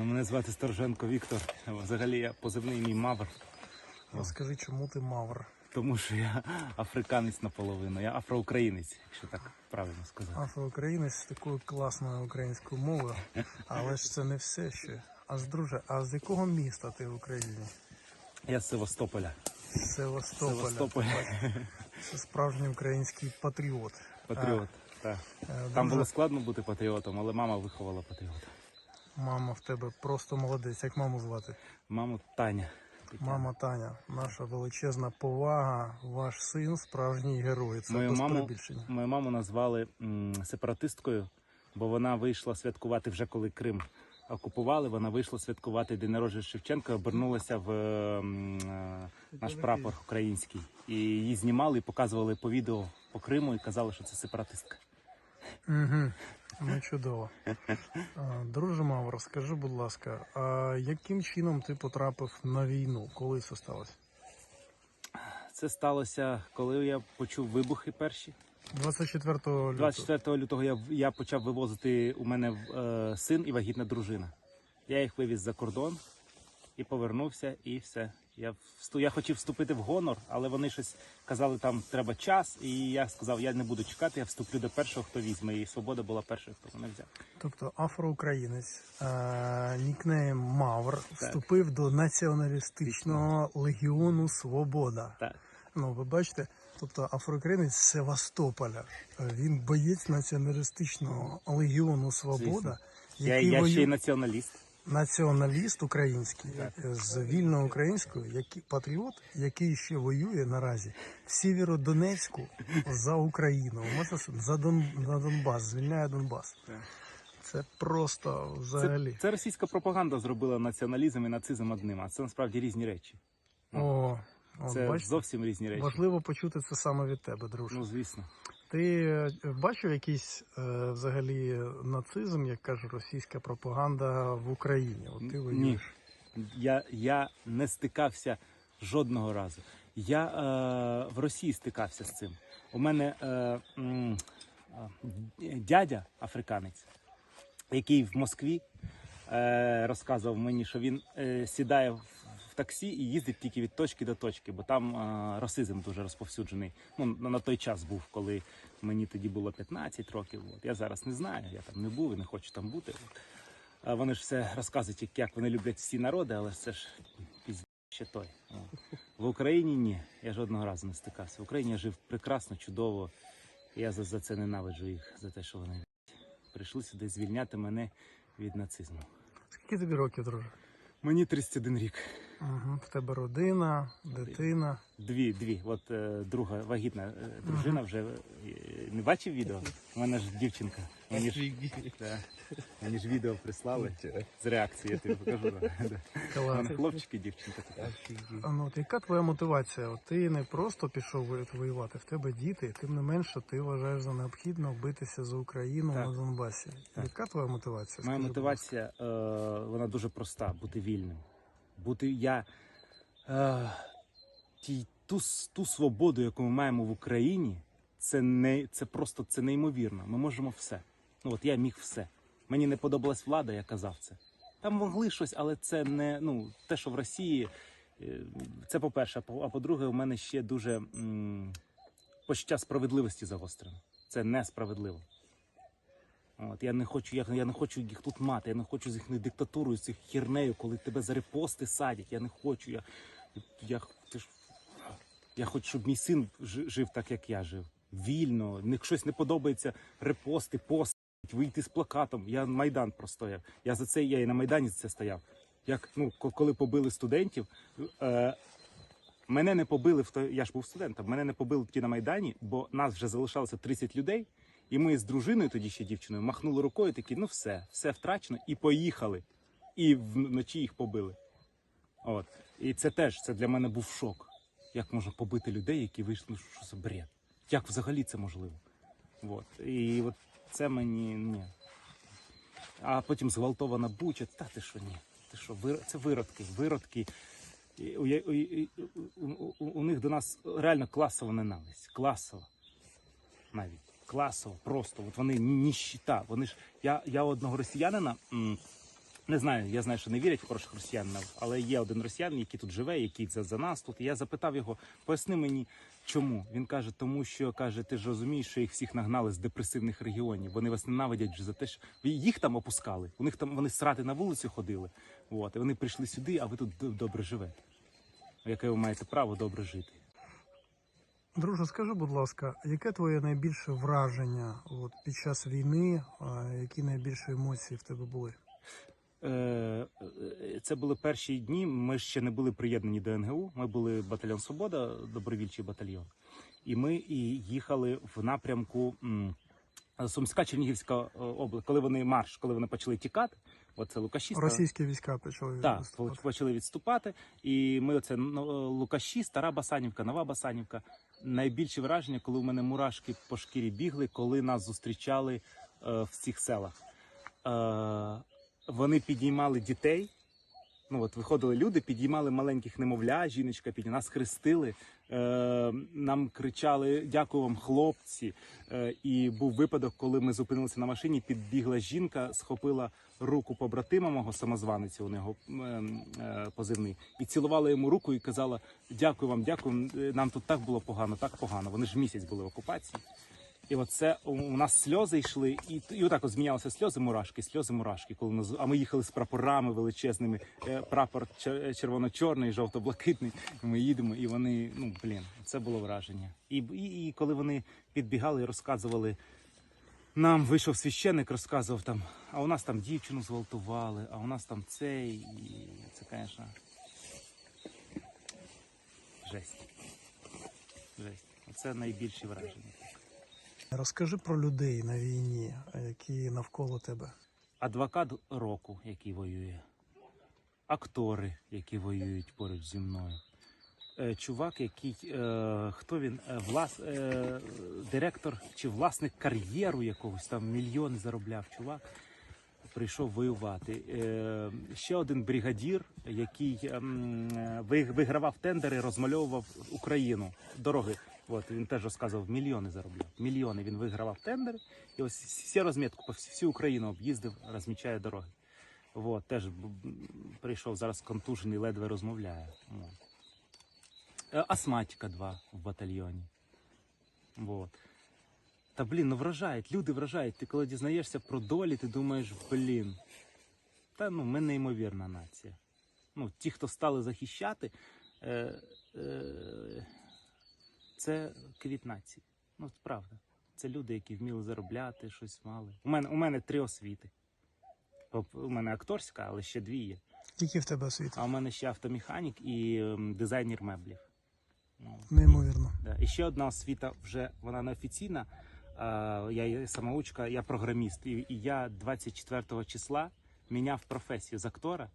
Мене звати Стороженко Віктор. Взагалі я позивний мій Мавр. Розкажи, чому ти Мавр? Тому що я африканець наполовину. Я афроукраїнець, якщо так правильно сказати. Афроукраїнець з такою класною українською мовою. Але ж це не все ще. Друже, а з якого міста ти в Україні? Я з Севастополя. З Севастополя. Севастополя. Це справжній український патріот. Патріот, так. Там було складно бути патріотом, але мама виховала патріота. Мама в тебе просто молодець. Як маму звати? Маму Таня. Мама Таня, наша величезна повага, ваш син справжній герой. Це без перебільшення. Мою маму назвали сепаратисткою, бо вона вийшла святкувати вже коли Крим окупували. Вона вийшла святкувати день народження Шевченка, обернулася в наш прапор український. І її знімали і показували по відео по Криму і казали, що це сепаратистка. Угу. Ну, чудово. Друже Мавр, скажи, будь ласка, а яким чином ти потрапив на війну? Коли це сталося? Це сталося, коли я почув вибухи перші. 24 лютого. 24 лютого я почав вивозити, у мене син і вагітна дружина. Я їх вивіз за кордон і повернувся, і все. Я хотів вступити в гонор, але вони щось казали, там треба час, і я сказав, я не буду чекати, я вступлю до першого, хто візьме, і Свобода була першою, хто мене взяв. Тобто афроукраїнець, нікнейм Мавр, вступив до націоналістичного легіону Свобода. Так. Ну, ви бачите, тобто афроукраїнець з Севастополя, він боєць націоналістичного легіону Свобода, який я ще й націоналіст. Націоналіст український, з вільною українською, патріот, який ще воює наразі в Сєвєродонецьку за Україну, за Донбас, звільняє Донбас. Це просто взагалі. Це російська пропаганда зробила націоналізм і нацизм одним, а це насправді різні речі. Це бачите? Зовсім різні речі. Важливо почути це саме від тебе, друже. Ну, звісно. Ти бачив якийсь взагалі нацизм, як каже російська пропаганда, в Україні? От ти воюєш. Ні, я не стикався жодного разу. Я в Росії стикався з цим. У мене дядя африканець, який в Москві розказував мені, що він сідає в таксі і їздить тільки від точки до точки, бо там расизм дуже розповсюджений. Ну, на той час був, коли мені тоді було 15 років. От. Я зараз не знаю, я там не був і не хочу там бути. От. Вони ж все розказують, як вони люблять всі народи, але це ж ще той. От. В Україні ні, я жодного разу не стикався. В Україні я жив прекрасно, чудово. Я за це ненавиджу їх, за те, що вони прийшли сюди звільняти мене від нацизму. Скільки тобі років, друже? Мені 31 рік. Угу. В тебе родина, дитина? Дві. От друга вагітна дружина вже не бачив відео? У мене ж дівчинка. Мені ж відео прислали з реакцією, я тобі покажу. У мене хлопчик і дівчинка. Яка твоя мотивація? Ти не просто пішов воювати, в тебе діти, тим не менше ти вважаєш за необхідно битися за Україну на Донбасі. Яка твоя мотивація? Моя мотивація, вона дуже проста, бути вільним. Ту свободу, яку ми маємо в Україні, це просто неймовірно. Ми можемо все. Ну от я міг все. Мені не подобалась влада, я казав це. Там могли щось, але це не те, що в Росії. Це по-перше, а по-друге, у мене ще дуже почуття справедливості загострене. Це несправедливо. От, я не хочу їх тут мати, я не хочу з їхньою диктатурою, з їх хернею, коли тебе за репости садять. Я не хочу. Я хочу, щоб мій син жив так, як я жив. Вільно, щось не подобається, репости, постать, вийти з плакатом. Я Майдан простояв. Я і на Майдані за це стояв. Коли побили студентів, мене не побили, я ж був студентом, мене не побили тоді на Майдані, бо нас вже залишалося 30 людей, і ми з дружиною, тоді ще дівчиною, махнули рукою, такі, все втрачено, і поїхали. І вночі їх побили. От. І це для мене був шок. Як можна побити людей, які вийшли, що за бред? Як взагалі це можливо? От. І от це мені, ні. А потім зґвалтована Буча, ти що, ні. Ти що, це виродки. У них до нас реально класова ненависть. Класова. Навіть. Класово, просто. От вони ніщита. Вони ж, я одного росіянина Не знаю, я знаю, що не вірять в хороших росіянинів, але є один росіянин, який тут живе, який за нас тут. І я запитав його, поясни мені, чому? Він каже, тому що, каже, ти ж розумієш, що їх всіх нагнали з депресивних регіонів. Вони вас ненавидять вже за те, що їх там опускали. У них там вони срати на вулицю ходили. От, і вони прийшли сюди, а ви тут добре живете. Яке ви маєте право добре жити? Друже, скажи, будь ласка, яке твоє найбільше враження під час війни, які найбільші емоції в тебе були? Це були перші дні, ми ще не були приєднані до НГУ, ми були батальйон «Свобода», добровільчий батальйон. І ми їхали в напрямку Сумська, Чернігівська область, коли вони почали тікати, оце Лукаші. Російські війська почали відступати. Так, почали відступати, і ми оце Лукаші, Стара Басанівка, Нова Басанівка. Найбільше враження, коли у мене мурашки по шкірі бігли, коли нас зустрічали в цих селах. Вони підіймали дітей, виходили люди, підіймали маленьких немовля, жіночка нас хрестили, нам кричали «Дякую вам, хлопці!». І був випадок, коли ми зупинилися на машині, підбігла жінка, схопила руку побратима мого, самозванця, у нього позивний, і цілувала йому руку і казала «Дякую вам, дякую, нам тут так було погано, так погано». Вони ж місяць були в окупації. І оце у нас сльози йшли, і отак от змінялися сльози, мурашки, а ми їхали з прапорами величезними, прапор червоно-чорний, жовто-блакитний, і ми їдемо, і вони, це було враження. І коли вони підбігали і розказували, нам вийшов священник, розказував там, а у нас там дівчину зґвалтували, а у нас там цей, і це, звісно, жесть. Це найбільші враження. Розкажи про людей на війні, які навколо тебе. Адвокат року, який воює. Актори, які воюють поруч зі мною. Чувак, який, хто він? Директор чи власник кар'єру якогось, там мільйони заробляв чувак. Прийшов воювати. Ще один бригадір, який вигравав тендери, розмальовував Україну, дороги. Він теж розказував, мільйони заробляв. Мільйони він вигравав тендери. І ось всі розмітку по всю Україну об'їздив, розмічає дороги. Теж прийшов зараз контужений, ледве розмовляє. Астматика 2 в батальйоні. Та вражають, люди вражають. Ти коли дізнаєшся про долі, ти думаєш, ми неймовірна нація. Ті, хто стали захищати, це квіт нації. Правда. Це люди, які вміли заробляти, щось мали. У мене 3 освіти. У мене акторська, але ще 2 є. Які в тебе освіти? А у мене ще автомеханік і дизайнер меблів. Неймовірно. Да. І ще одна освіта, вже вона неофіційна. Я самоучка, я програміст. І я 24 числа міняв професію з актора.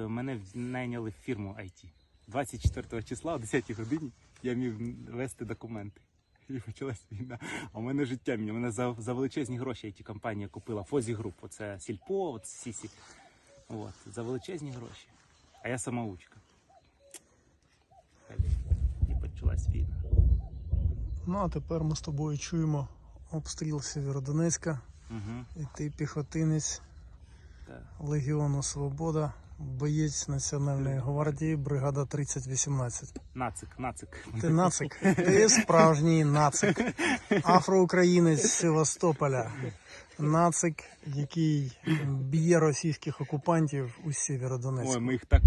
Мене найняли в фірму IT. 24 числа о 10 годині я міг вести документи. І почалась війна. А у мене життя міняло. Мене за величезні гроші IT-компанія купила. Фозі Груп. Оце Сільпо, Сісі. За величезні гроші. А я самоучка. І почалась війна. А тепер ми з тобою чуємо обстріл Сєвєродонецька. І ти піхотинець Легіону Свобода, боєць Національної гвардії, бригада 3018. Нацик. Ти нацик. Ти справжній нацик. Афроукраїнець з Севастополя. Нацик, який б'є російських окупантів у Сєвєродонецьку. Ми їх так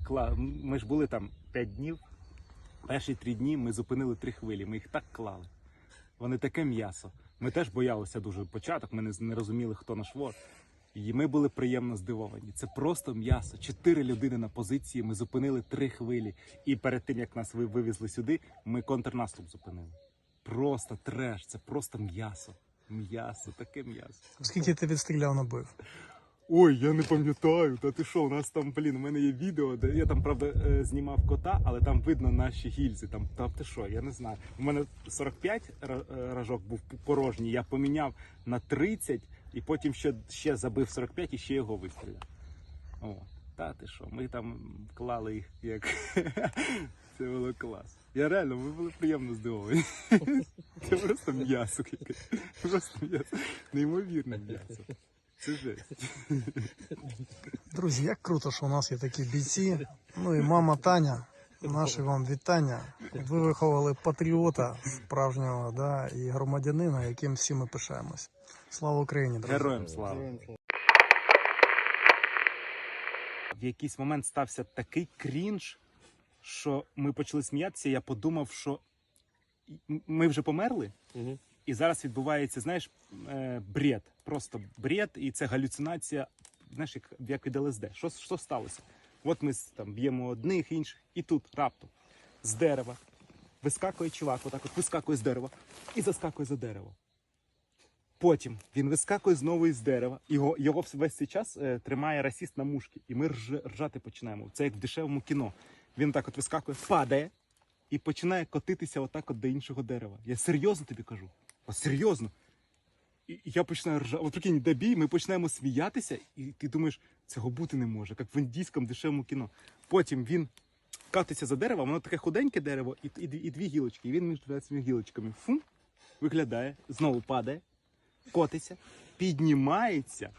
клали. Ми ж були там 5 днів. Перші 3 дні ми зупинили 3 хвилі. Ми їх так клали. Вони таке м'ясо. Ми теж боялися дуже початок, ми не розуміли, хто наш ворог. І ми були приємно здивовані. Це просто м'ясо. 4 людини на позиції, ми зупинили 3 хвилі. І перед тим, як нас вивезли сюди, ми контрнаступ зупинили. Просто треш, це просто м'ясо. М'ясо, таке м'ясо. Скільки ти відстріляв набоїв? Ой, я не пам'ятаю, та ти що, у нас там, у мене є відео, де я там, правда, знімав кота, але там видно наші гільзи, там ти що, я не знаю. У мене 45 рожок був порожній, я поміняв на 30, і потім ще забив 45 і ще його вистріляв. Та ти що, ми там клали їх, як, це було клас. Ми були приємно здивовані. Це просто м'ясо якесь, просто м'ясо, неймовірне м'ясо. Це жесть. Друзі, як круто, що у нас є такі бійці. Ну і мама Таня, наші вам вітання. Ви виховали патріота справжнього, да, і громадянина, яким всі ми пишаємось. Слава Україні, друзі! Героям слава. В якийсь момент стався такий крінж, що ми почали сміятися. Я подумав, що ми вже померли, і зараз відбувається, знаєш, бред. Просто бред, і це галюцинація, знаєш, як від ЛСД. Що сталося? От ми там б'ємо одних, інших, і тут раптом з дерева вискакує чувак, отак от вискакує з дерева і заскакує за дерево. Потім він вискакує знову із дерева, його весь цей час тримає расіст на мушці, і ми ржати починаємо. Це як в дешевому кіно. Він так от вискакує, падає і починає котитися отак от до іншого дерева. Я серйозно тобі кажу. От серйозно. І я починаю ржати. От прикинь, де бій, ми починаємо сміятися, і ти думаєш, цього бути не може, як в індійському дешевому кіно. Потім він катиться за дерево, воно таке худеньке дерево, і дві гілочки. І він між цими гілочками виглядає, знову падає, котиться, піднімається,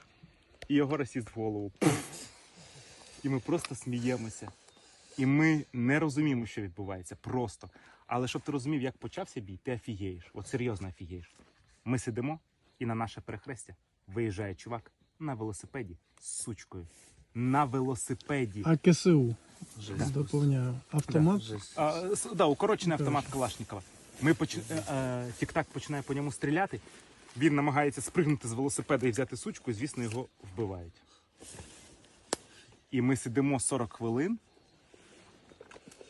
і його расіст в голову. І ми просто сміємося. І ми не розуміємо, що відбувається. Просто. Але щоб ти розумів, як почався бій, ти офігієш. От серйозно офігієш. Ми сидимо, і на наше перехрестя виїжджає чувак на велосипеді з сучкою. На велосипеді. А КСУ? Доповняю. Автомат? Да, укорочений автомат Калашникова. Тік-так починає по ньому стріляти. Він намагається спригнути з велосипеда і взяти сучку, і, звісно, його вбивають. І ми сидимо 40 хвилин,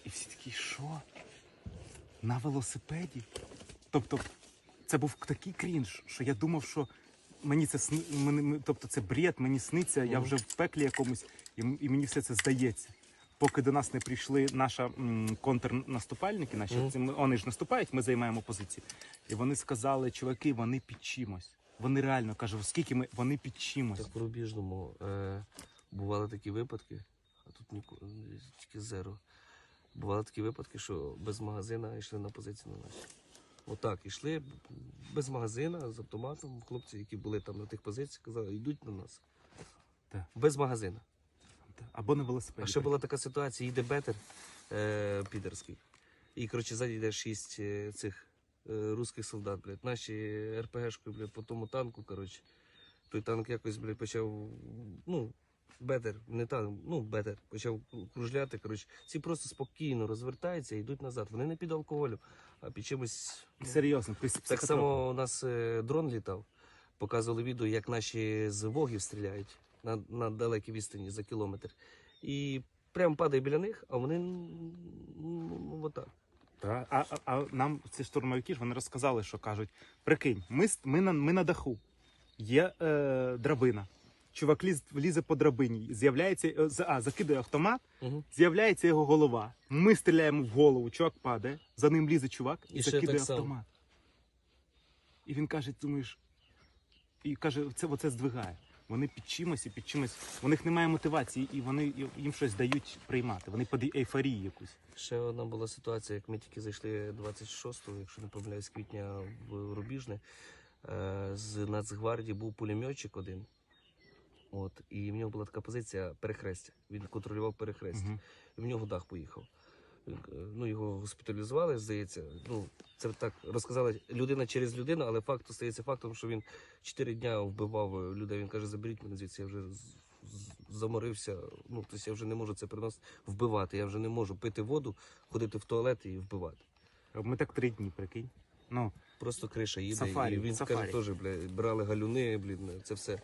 і всі такі, що? На велосипеді? Тобто, це був такий крінж, що я думав, що мені це тобто це бред, мені сниться, я вже в пеклі якомусь, і мені все це здається. Поки до нас не прийшли наші контрнаступальники, вони ж наступають, ми займаємо позиції. І вони сказали, чуваки, вони під чимось. Вони реально кажуть, скільки вони під чимось. Так в Рубіжному бували такі випадки, а тут тільки зеро. Бували такі випадки, що без магазина йшли на позицію на наші. Отак, йшли без магазина, з автоматом. Хлопці, які були там на тих позиціях, казали, йдуть на нас. Так. Без магазина. Або на велосипеді. А ще була така ситуація, їде бетер підерський. І, коротше, ззаді йде 6 цих русських солдат, блядь. Наші РПГшкою, блядь, по тому танку, коротше. Той танк якось, блядь, почав, бетер, не танк, бетер, почав кружляти, коротше. Ці просто спокійно розвертаються і йдуть назад. Вони не під алкоголем, а під чимось. Серйозно, Так само у нас дрон літав. Показували відео, як наші з вогів стріляють на далекій відстані за кілометр. І прямо падає біля них, а вони отак. Так. А нам ці штурмовики ж вони розказали, що кажуть, прикинь, ми на даху, є драбина. Чувак лізе по драбині, закидає автомат, з'являється його голова. Ми стріляємо в голову, чувак падає, за ним лізе чувак і закидає автомат. І він каже, думаєш, і каже, оце здвигає. Вони під чимось, у них немає мотивації, і вони їм щось дають приймати. Вони під ейфорії якусь. Ще одна була ситуація, як ми тільки зайшли 26-го, якщо не помиляюсь, квітня в Рубіжне. З Нацгвардії був пулеметчик один. І в нього була така позиція перехрестя. Він контролював перехрестя. І в нього дах поїхав. Його госпіталізували, здається. Це так розказали людина через людину, але факт стається фактом, що він 4 дня вбивав людей. Він каже, заберіть мене звідси, я вже заморився. Тобто я вже не можу це приносити, вбивати. Я вже не можу пити воду, ходити в туалет і вбивати. Ми так 3 дні, прикинь. Просто криша їде. Сафарі, і він каже, теж, брали галюни, це все.